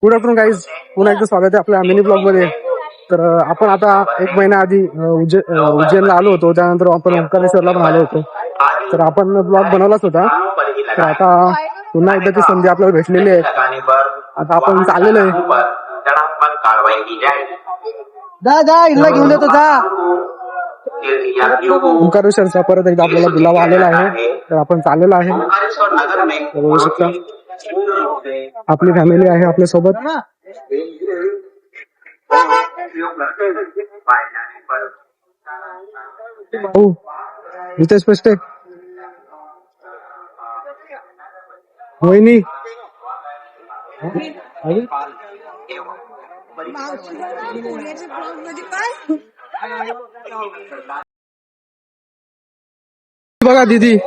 Good afternoon guys, पुन्हा एकदा स्वागत आहे आपल्या मिनी ब्लॉग मध्ये. तर आपण आता एक महिना आधी उज्जैनला आलो होतो, त्यानंतर आपण ओंकारेश्वरला पण आलो होतो. तर आपण ब्लॉग बनवलाच होता. तर आता पुन्हा एकदा ती संधी आपल्याला भेटलेली आहे. आता आपण चाललेलो आहे. इथला घेऊन येतो जा. ओंकारेश्वरचा परत एकदा आपल्याला बुलावा आलेला आहे. तर आपण चाललेलो आहे. बघू शकता आपली फॅमिली आहे आपल्या सोबत. हो इथे स्पष्ट आहे. वहिनी बघा दीदी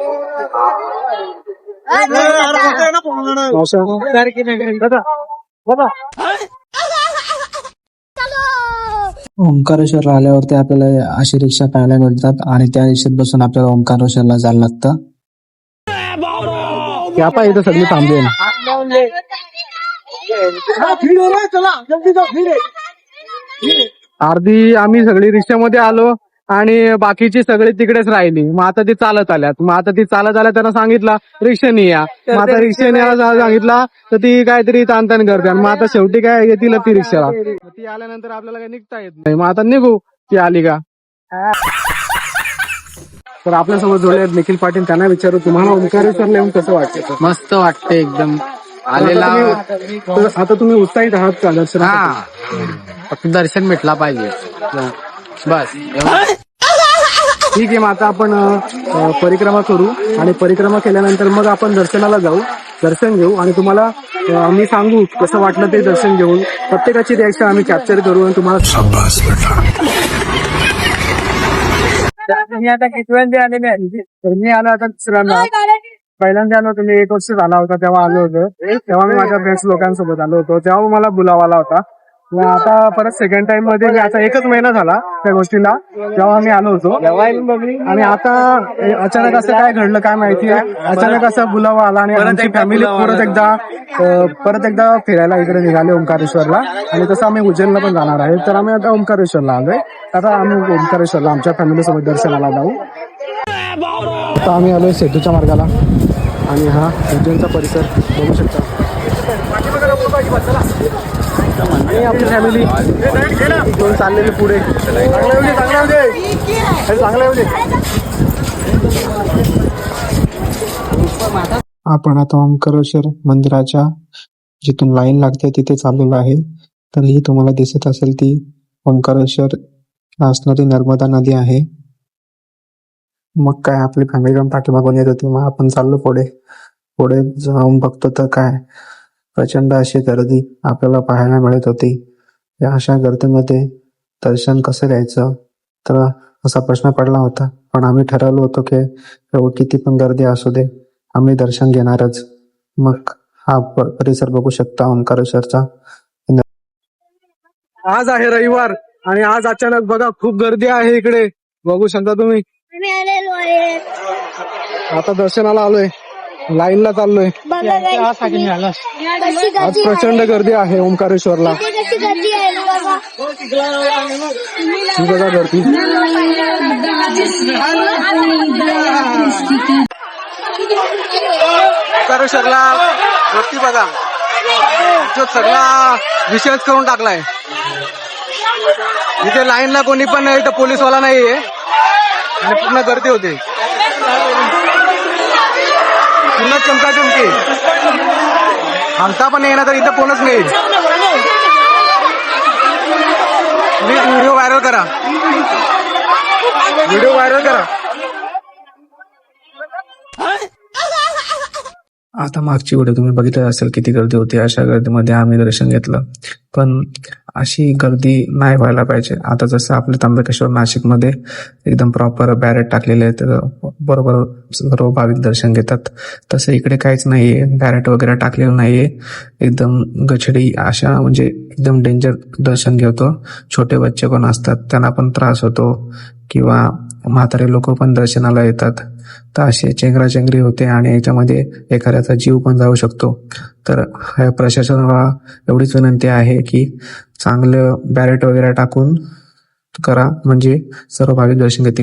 ओंकारेश्वरला आल्यावरती आपल्याला अशी रिक्षा पाहायला मिळतात आणि त्या रिक्षेत बसून आपल्याला ओंकारेश्वरला जायला लागतं. आता इथं सगळी थांबले. अर्धी आम्ही सगळी रिक्षामध्ये आलो आणि बाकीची सगळी तिकडेच राहिली. मग आता ती चालत आल्यात. मग आता ती चालत आल्या त्यांना सांगितलं रिक्षाने या. मग आता रिक्षाने यायला सांगितलं तर ती काहीतरी ताणताण करते. आणि मग आता शेवटी काय येतील ती रिक्षाला. ती आल्यानंतर आपल्याला काही निघता येत नाही. मग आता निघू ती आली का. तर आपल्यासोबत जोडले आहेत निखिल पाटील. त्यांना विचारू तुम्हाला ओंकारेश्वरला येऊन कसं वाटतं. मस्त वाटते एकदम. आलेला आता तुम्ही उत्साहित आहात का दर्शन. फक्त दर्शन भेटला पाहिजे बस. ठीक आहे. मग आता आपण परिक्रमा करू आणि परिक्रमा केल्यानंतर मग आपण दर्शनाला जाऊ. दर्शन घेऊ आणि तुम्हाला आम्ही सांगू कसं वाटलं ते दर्शन घेऊन. प्रत्येकाची रिॲक्शन आम्ही कॅप्चर करू आणि तुम्हाला मी आता कितव्यांदा आले मी आलो आता दुसऱ्यांदा. पहिल्यांदा आलो होतो मी 1 वर्ष झाला होता तेव्हा आलो होतो. तेव्हा मी माझ्या फ्रेंड्स लोकांसोबत आलो होतो. तेव्हा मला बोलावा आला होता. आता परत सेकंड टाइम मध्ये आता 1च महिना झाला त्या गोष्टीला जेव्हा मी आलो होतो. आणि आता अचानक असं काय घडलं काय माहिती आहे. अचानक असा बुलावा आला आणि आमची फॅमिली परत एकदा फिरायला इकडे निघाले ओंकारेश्वरला. आणि तसं आम्ही उज्जैनला पण जाणार आहे. तर आम्ही आता ओंकारेश्वरला आलोय. आता आम्ही ओंकारेश्वरला आमच्या फॅमिली सोबत दर्शनाला जाऊ. आता आम्ही आलोय सेतूच्या मार्गाला आणि हा उज्जैनचा परिसर बघू शकता. आणि आपली फॅमिली घेऊन चाललेली पुढे. आपण आता ओंकारेश्वर मंदिराच्या जिथून लाईन लागते तिथे चाललेलो आहे. तर ही तुम्हाला दिसत असेल ती ओंकारेश्वर असणारी नर्मदा नदी आहे. मग काय आपली फॅमिली पण पाठीमागून येत होती. मग आपण चाललो पुढे जाऊन बघतो तर काय प्रचंड अशी गर्दी आपल्याला पाहायला मिळत होती. या अशा गर्दीमध्ये दर्शन कसं घ्यायचं तर असा प्रश्न पडला होता. पण आम्ही ठरवलं होतं की किती पण गर्दी असू दे आम्ही दर्शन घेणारच. मग हा परिसर बघू शकता ओंकारेश्वरचा. आज आहे रविवार आणि आज अचानक बघा खूप गर्दी आहे इकडे बघू शकता तुम्ही. आता दर्शनाला आलोय, लाईनला चाललोय. आज प्रचंड गर्दी आहे ओंकारेश्वरला. बघा गर्दी. ओंकारेश्वरला वरती बघा जो सगळा विषयच करून टाकलाय. इथे लाईनला कोणी पण नाही. इथं पोलीसवाला नाहीये आणि पूर्ण गर्दी होते. पूर्ण चमकाचमकी. आमचा पण येणार तर इथं कोणच नाही. व्हिडिओ व्हायरल करा. आता मागची व्हिडिओ तुम्ही बघितलं असेल किती गर्दी होती. अशा गर्दीमध्ये आम्ही दर्शन घेतलं. पण अशी गर्दी नाही व्हायला पाहिजे. आता जसं आपल्या त्र्यंबकेश्वर नाशिकमध्ये एकदम प्रॉपर बॅरेट टाकलेले आहेत, बरोबर सर्व भाविक दर्शन घेतात. तसं इकडे काहीच नाहीये, बॅरेट वगैरे टाकलेलं नाहीये. एकदम गछडी अशा म्हणजे एकदम डेंजर दर्शन घेतो. छोटे बच्चे पण असतात त्यांना पण त्रास होतो किंवा म्हातारे लोक पण दर्शनाला येतात. तर अशी चेंगराचेंगरी होते आणि याच्यामध्ये एखाद्याचा जीव पण जाऊ शकतो. तर ह्या प्रशासनाला एवढीच विनंती आहे की चांगलं बॅरेट वगैरे टाकून करा, म्हणजे सर्व भाविक दर्शन घेतील.